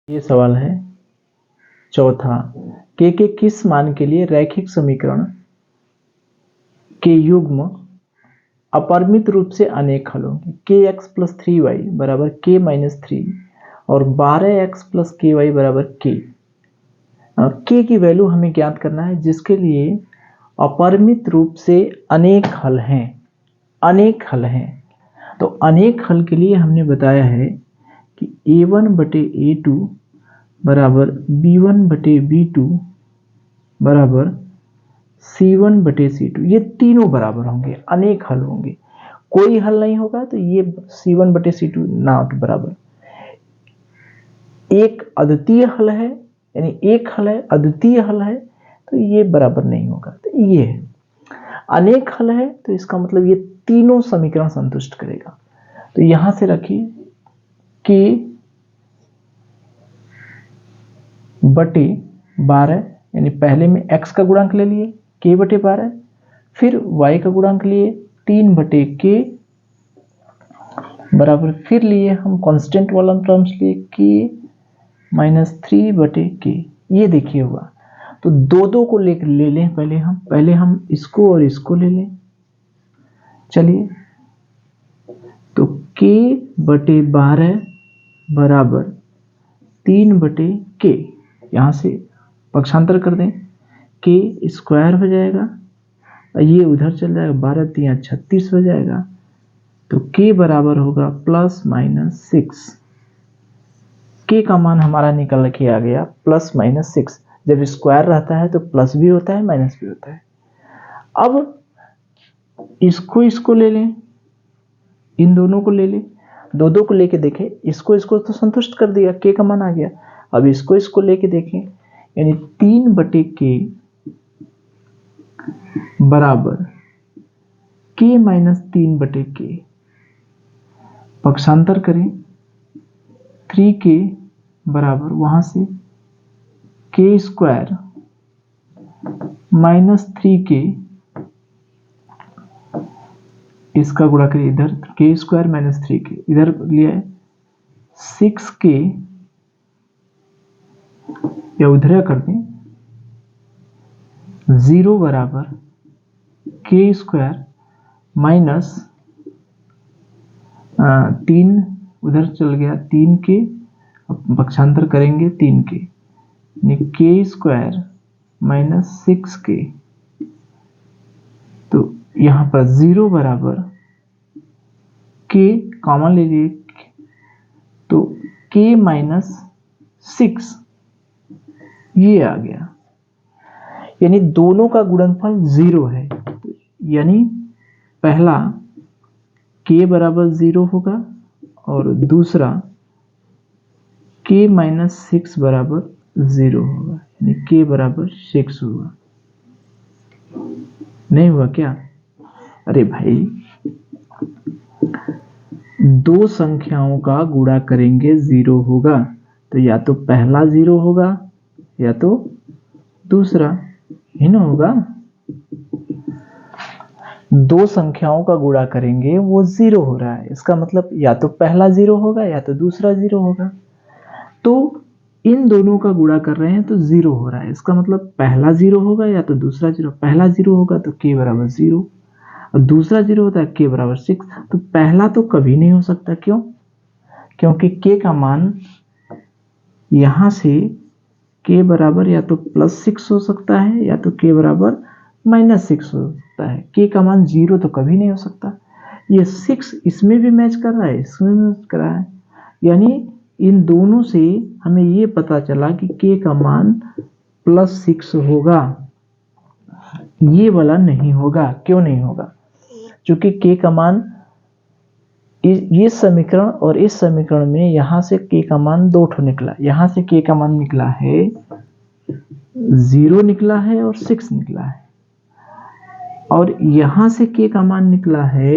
ये सवाल है चौथा, के किस मान के लिए रैखिक समीकरण के युग्म अपरिमित रूप से अनेक हल होंगे। के एक्स प्लस 3y बराबर के माइनस 3 और 12x प्लस के वाई बराबर के की वैल्यू हमें ज्ञात करना है, जिसके लिए अपरिमित रूप से अनेक हल हैं। तो अनेक हल के लिए हमने बताया है कि a1 बटे a2 बराबर b1 बटे b2 बराबर c1 बटे c2। ये तीनों बराबर होंगे, अनेक हल होंगे। कोई हल नहीं होगा तो ये c1 बटे c2 नॉट बराबर। एक अद्वितीय हल है, यानी एक हल है, अद्वितीय हल है, तो ये बराबर नहीं होगा। तो ये है अनेक हल है, तो इसका मतलब ये तीनों समीकरण संतुष्ट करेगा। तो यहां से रखिए कि बटे 12, यानी पहले में x का गुणांक ले लिए k बटे 12, फिर y का गुणांक लिए 3 बटे k बराबर, फिर लिए हम कांस्टेंट वाला टर्म्स लिए k माइनस 3 बटे k। ये देखिए हुआ। तो दो को ले लें पहले हम इसको और इसको ले लें। चलिए, तो k बटे 12 बराबर 3 बटे k, यहां से पक्षांतर कर दें, k स्क्वायर हो जाएगा और ये उधर चल जाएगा, 12 3 36 हो जाएगा। तो k बराबर होगा प्लस माइनस 6। k का मान हमारा निकल के आ गया प्लस माइनस 6। जब स्क्वायर रहता है तो प्लस भी होता है माइनस भी होता है। अब इसको ले लें, इन दोनों को ले लें, दो को लेके देखें, इसको तो संतुष्ट कर दिया, k का मान आ गया। अब इसको लेके देखें, यानी 3 बटे k बराबर k माइनस 3 बटे k। पक्षांतर करें, 3k बराबर वहां से k स्क्वायर माइनस 3k, इसका गुणा करिए इधर, k स्क्वायर माइनस 3k इधर लिया है, 6k या उधर कर दें, 0 बराबर k स्क्वायर माइनस 3 उधर चल गया 3k, पक्षांतर करेंगे 3k, यानी k स्क्वायर माइनस 6k। तो यहां पर 0 बराबर k कॉमन ले लिए, तो k माइनस 6 ये आ गया, यानी दोनों का गुणनफल 0 है। यानी पहला k बराबर 0 होगा और दूसरा k माइनस 6 बराबर 0 होगा, यानी k बराबर 6 होगा। नहीं हुआ क्या? अरे भाई, दो संख्याओं का गुणा करेंगे 0 होगा, तो या तो पहला 0 होगा या तो दूसरा ही ना होगा। दो संख्याओं का गुणा करेंगे वो 0 हो रहा है, इसका मतलब या तो पहला 0 होगा या तो दूसरा 0 होगा। तो इन दोनों का गुणा कर रहे हैं तो 0 हो रहा है, इसका मतलब पहला 0 होगा या तो दूसरा 0। पहला 0 होगा तो k बराबर 0 और दूसरा 0 होता है k बराबर 6। तो पहला तो कभी नहीं हो सकता, क्यों? क्योंकि k का मान यहां से k बराबर या तो प्लस 6 हो सकता है या तो k बराबर माइनस 6 हो सकता है। k का मान 0 तो कभी नहीं हो सकता। ये 6 इसमें भी मैच कर रहा है, इसमें भी मैच कर रहा है, यानी इन दोनों से हमें ये पता चला कि k का मान प्लस 6 होगा। ये वाला नहीं होगा। क्यों नहीं होगा? क्योंकि k का मान ये समीकरण और इस समीकरण में यहां से k का मान 2 ठो निकला। यहां से k का मान निकला है 0 निकला है और 6 निकला है, और यहां से k का मान निकला है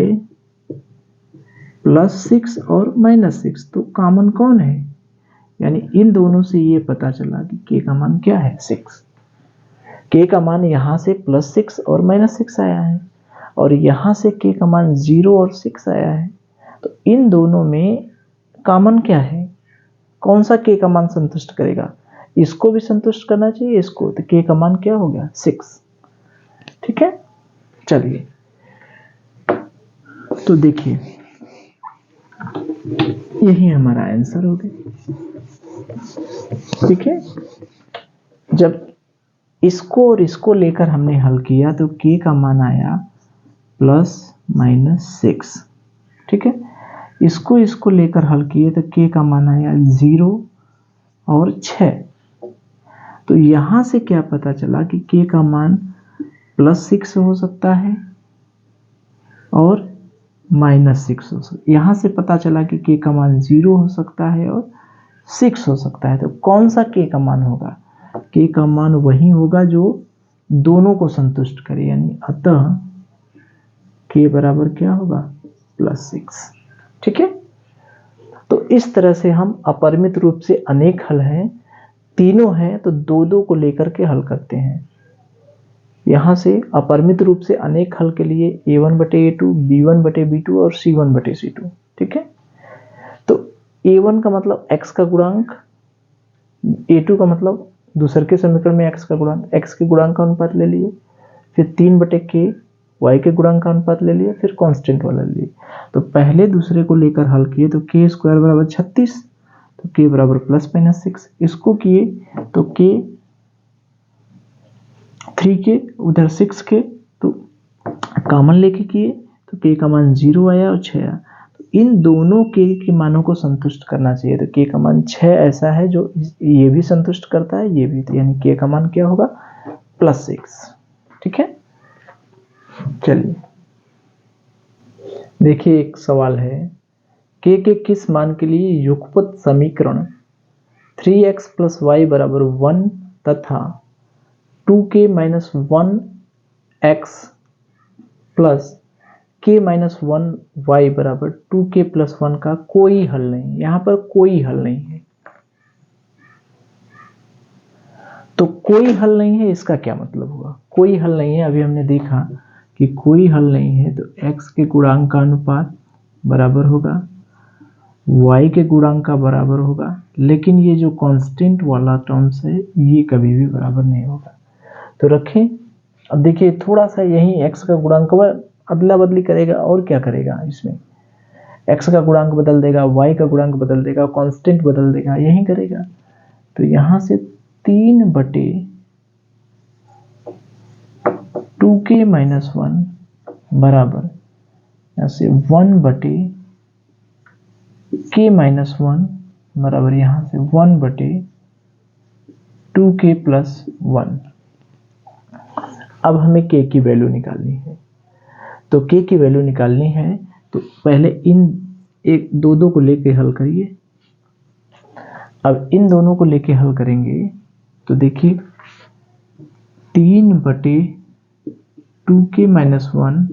प्लस 6 और माइनस 6। तो कॉमन कौन है? यानी इन दोनों से ये पता चला कि k का मान क्या है, 6। k का मान यहां से प्लस 6 और माइनस 6 आया है, और यहां से k का मान 0 और 6 आया है। तो इन दोनों में कॉमन क्या है? कौन सा k का मान संतुष्ट करेगा? इसको भी संतुष्ट करना चाहिए, इसको, तो k का मान क्या हो गया? 6। ठीक है, चलिए तो देखिए यही हमारा आंसर हो गया। ठीक है, जब इसको और इसको लेकर हमने हल किया तो k का मान आया ±6। ठीक है, इसको लेकर हल किए तो k का मान आया 0 और 6। तो यहां से क्या पता चला कि k का मान +6 हो सकता है और -6 हो सकता है। यहां से पता चला कि k का मान 0 हो सकता है और 6 हो सकता है। तो कौन सा k का मान होगा? k का मान वही होगा जो दोनों को संतुष्ट करे, यानी अतः k बराबर क्या होगा? +6। ठीक है, तो इस तरह से हम अपरिमित रूप से अनेक हल हैं, तीनों हैं तो दो दो को लेकर के हल करते हैं। यहां से अपरिमित रूप से अनेक हल के लिए a1/a2, b1/b2 और c1/c2। ठीक है, तो a1 का मतलब x का गुणांक, a2 का मतलब दूसरे के समीकरण में x का गुणांक, x के गुणांक का अनुपात ले लिए, फिर 3/k y के गुणांक का अनुपात ले लिया, फिर कांस्टेंट वाला ले लिया। तो पहले दूसरे को लेकर हल किए तो k² बराबर 36, तो k बराबर +-6। इसको किए तो k 3k उधर 6k, तो कॉमन लेके किए तो k का मान 0 आया और 6 आया। तो इन दोनों k के मानों को संतुष्ट करना चाहिए, तो k का मान 6 ऐसा है जो ये भी संतुष्ट करता है, ये भी, तो यानी k का मान क्या होगा? +6। ठीक है, चलिए देखिए एक सवाल है, k के किस मान के लिए युगपत समीकरण 3x + y बराबर 1 तथा 2k - 1x plus k - 1y बराबर 2k + 1 का कोई हल नहीं? यहां पर कोई हल नहीं है, तो कोई हल नहीं है इसका क्या मतलब हुआ? कोई हल नहीं है, अभी हमने देखा कि कोई हल नहीं है तो x के गुणांक का अनुपात बराबर होगा y के गुणांक का बराबर होगा, लेकिन ये जो कांस्टेंट वाला टर्म्स है ये कभी भी बराबर नहीं होगा। तो रखें, अब देखिए थोड़ा सा यही x का गुणांक अदला बदली करेगा और क्या करेगा, इसमें x का गुणांक बदल देगा, y का गुणांक बदल देगा, कांस्टेंट बदल देगा, यही करेगा। तो यहां से 3/2k - 1 बराबर यहां से 1/k - 1 बराबर यहां से 1/2k + 1। अब हमें k की वैल्यू निकालनी है, तो k की वैल्यू निकालनी है तो पहले इन एक दो दो को लेके हल करिए। अब इन दोनों को लेके हल करेंगे तो देखिए 3/2k - 1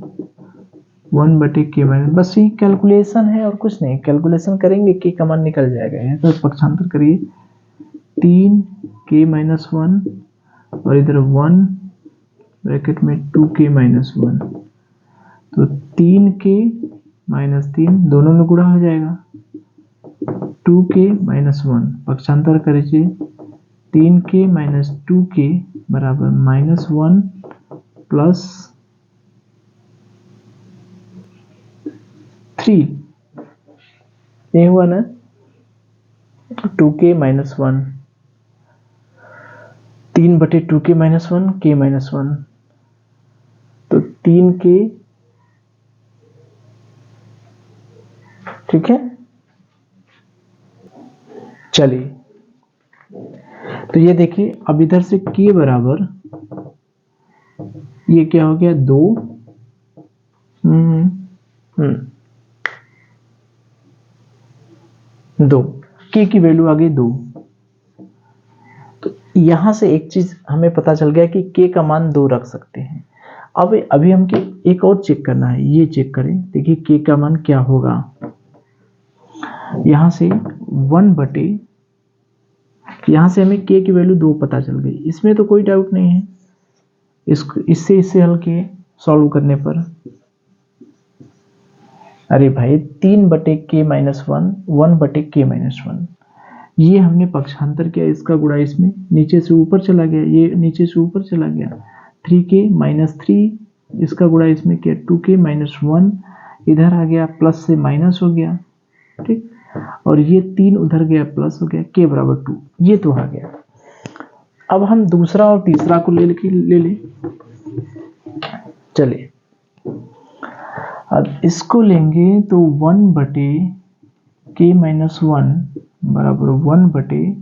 1/k - बस ये कैलकुलेशन है और कुछ नहीं, कैलकुलेशन करेंगे k का मान निकल जाएगा। यहाँ तो पक्षांतर करिए, 3k - 1 और इधर 1 ब्रैकेट में 2k - 1, तो 3k - 3 दोनों में गुणा हो जाएगा, 2k - 1 पक्षांतर करिए, 3k - 2k बराबर -1 + 3, ये हुआ ना, 2k - 1, 3/2k - 1 k - 1, तो 3k। ठीक है, चलिए तो ये देखिए अब इधर से k बराबर ये क्या हो गया 2, 2, k की वैल्यू आ गई 2। तो यहां से एक चीज हमें पता चल गया कि k का मान 2 रख सकते हैं। अब अभी हम एक और चेक करना है, ये चेक करें, देखिए k का मान क्या होगा। यहां से 1/, यहां से हमें k की वैल्यू 2 पता चल गई, इसमें तो कोई डाउट नहीं है। इससे हल किए सॉल्व करने पर, अरे भाई 3/k - 1 1/k - 1, ये हमने पक्षांतर किया, इसका गुणा इसमें, नीचे से ऊपर चला गया, ये नीचे से ऊपर चला गया, 3k माइनस 3, इसका गुणा इसमें किया 2k माइनस 1, इधर आ गया प्लस से माइनस हो गया, ठीक, और ये 3 उधर गया प्लस हो गया, k बराबर 2, ये तो आ गया। अब हम दूसरा और तीसरा को ले ले चलिए, अब इसको लेंगे तो 1 बटे k माइनस 1 बराबर 1 बटे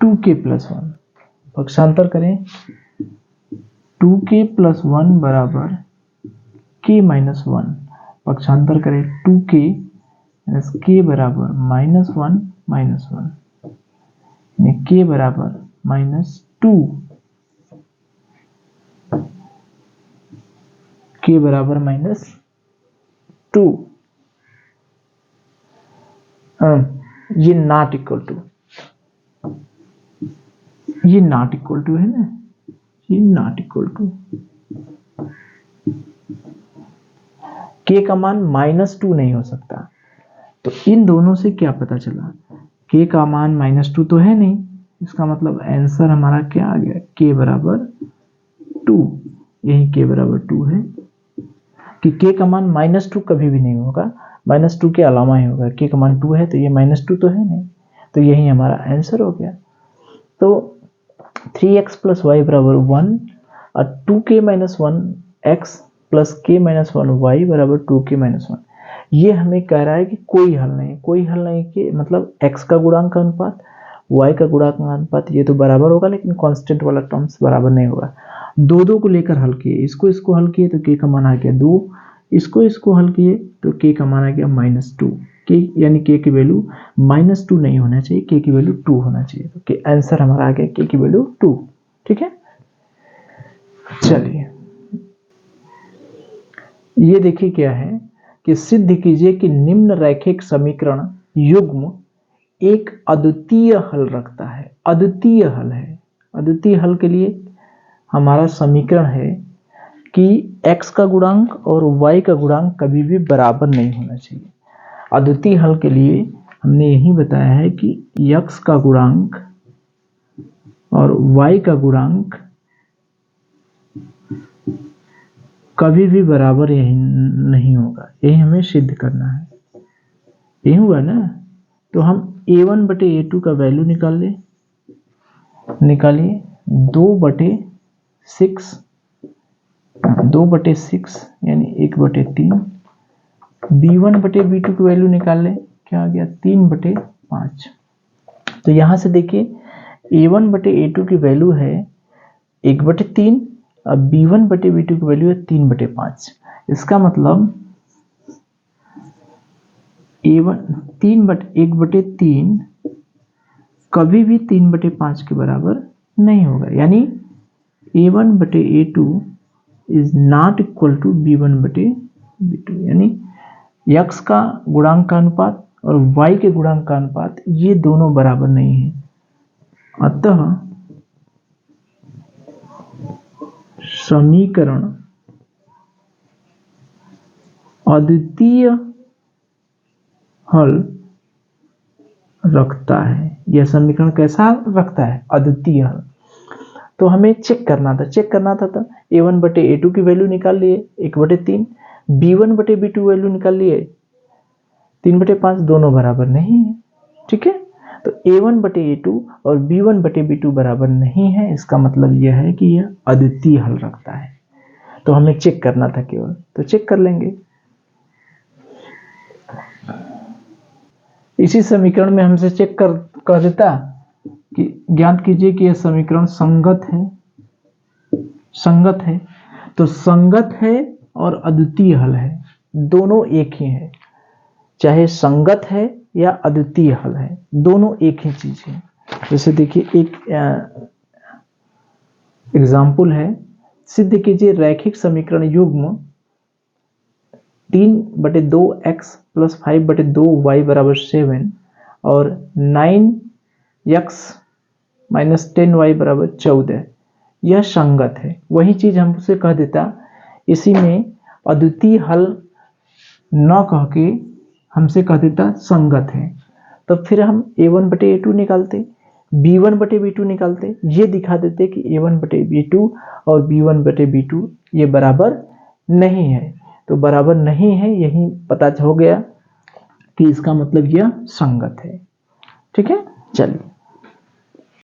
2k प्लस 1, पक्षांतर करें, 2k प्लस 1 बराबर k माइनस 1, पक्षांतर करें 2k माइनस k बराबर माइनस 1 माइनस 1, यानी k बराबर माइनस 2, k बराबर माइनस 2, ये नॉट इक्वल टू, ये नॉट इक्वल टू है ना, ये नॉट इक्वल टू, k का मान माइनस 2 नहीं हो सकता। तो इन दोनों से क्या पता चला, k का मान माइनस 2 तो है नहीं, इसका मतलब आंसर हमारा क्या आ गया, k बराबर 2, यही k बराबर 2 है, कि k का मान माइनस 2 कभी भी नहीं होगा, माइनस 2 के अलावा ही होगा, k का मान 2 है तो ये माइनस 2 तो है नहीं, तो यही हमारा आंसर हो गया। तो 3x प्लस वाई बराबर 1 और 2k minus 1 x plus k minus 1 y बराबर 2k माइनस 1, ये हमें कह रहा है कि कोई हल नहीं, कोई हल नहीं कि मतलब x का गुणांक का अनुपात y का गुणांक का अनुपात ये तो बराबर होगा, लेकिन कांस्टेंट वाला टर्म्स बराबर नहीं होगा। दो को लेकर हल किए, इसको हल किए तो k का मान आ गया 2, इसको हल किए तो k का मान आ गया माइनस 2, k यानी k की वैल्यू माइनस 2 नहीं होना चाहिए, k की वैल्यू 2 होना चाहिए, तो आंसर हमारा आ गया k की वैल्यू 2, ठीक है। चलिए ये देखिए क्या है कि सिद्ध कीजिए कि निम्न रैखिक समीकरण युग्म एक अद्वितीय हल रखता है, अद्वितीय हल है। अद्वितीय हल के लिए हमारा समीकरण है कि x का गुणांक और y का गुणांक कभी भी बराबर नहीं होना चाहिए। अद्वितीय हल के लिए हमने यही बताया है कि x का गुणांक और y का गुणांक कभी भी बराबर यही नहीं होगा, यही हमें सिद्ध करना है। यही हुआ ना, तो हम a1 बटे a2 का वैल्यू निकालिए 2 बटे 6 यानी 1 बटे 3, b1 बटे b2 की वैल्यू निकाल ले, क्या आ गया 3 बटे 5। तो यहां से देखिए a1 बटे a2 की वैल्यू है 1 बटे 3, अब b1 बटे b2 की वैल्यू है 3 बटे 5, इसका मतलब a1 1 बटे 3 कभी भी 3 बटे 5 के बराबर नहीं होगा, यानी a1 बटे a2 is not equal to b1 बटे b2, यानी x का गुणांक का अनुपात और y के गुणांक का अनुपात ये दोनों बराबर नहीं है। अतः समीकरण अद्वितीय हल रखता है। यह समीकरण कैसा रखता है, अद्वितीय हल। तो हमें चेक करना था तो a1 बटे a2 की वैल्यू निकाल लिए 1 बटे 3, b1 बटे b2 वैल्यू निकाल लिए 3 बटे 5, दोनों बराबर नहीं है, ठीक है। तो a1 बटे a2 और b1 बटे b2 बराबर नहीं है, इसका मतलब यह है कि यह अद्वितीय हल रखता है। तो हमें चेक करना था केवल, तो चेक कर लेंगे। इसी समीकरण में हमसे चेक कर देता कि ज्ञात कीजिए कि यह समीकरण संगत है। तो संगत है और अद्वितीय हल है, दोनों एक ही है, चाहे संगत है या अद्वितीय हल है, दोनों एक ही चीज है। जैसे देखिए एक एग्जाम्पल है, सिद्ध कीजिए रैखिक समीकरण युग्म 3 बटे 2x प्लस 5 बटे 2y बराबर 7 और 9x माइनस 10y बराबर 14 यह संगत है। वही चीज हमसे कह देता इसी में अद्वितीय हल न कह के हमसे कह देता संगत है। तो फिर हम a1/a2 निकालते, b1/b2 निकालते, ये दिखा देते कि a1/b2 और b1/b2 ये बराबर नहीं है। तो बराबर नहीं है, यही पता हो गया कि इसका मतलब यह संगत है। ठीक है, चलिए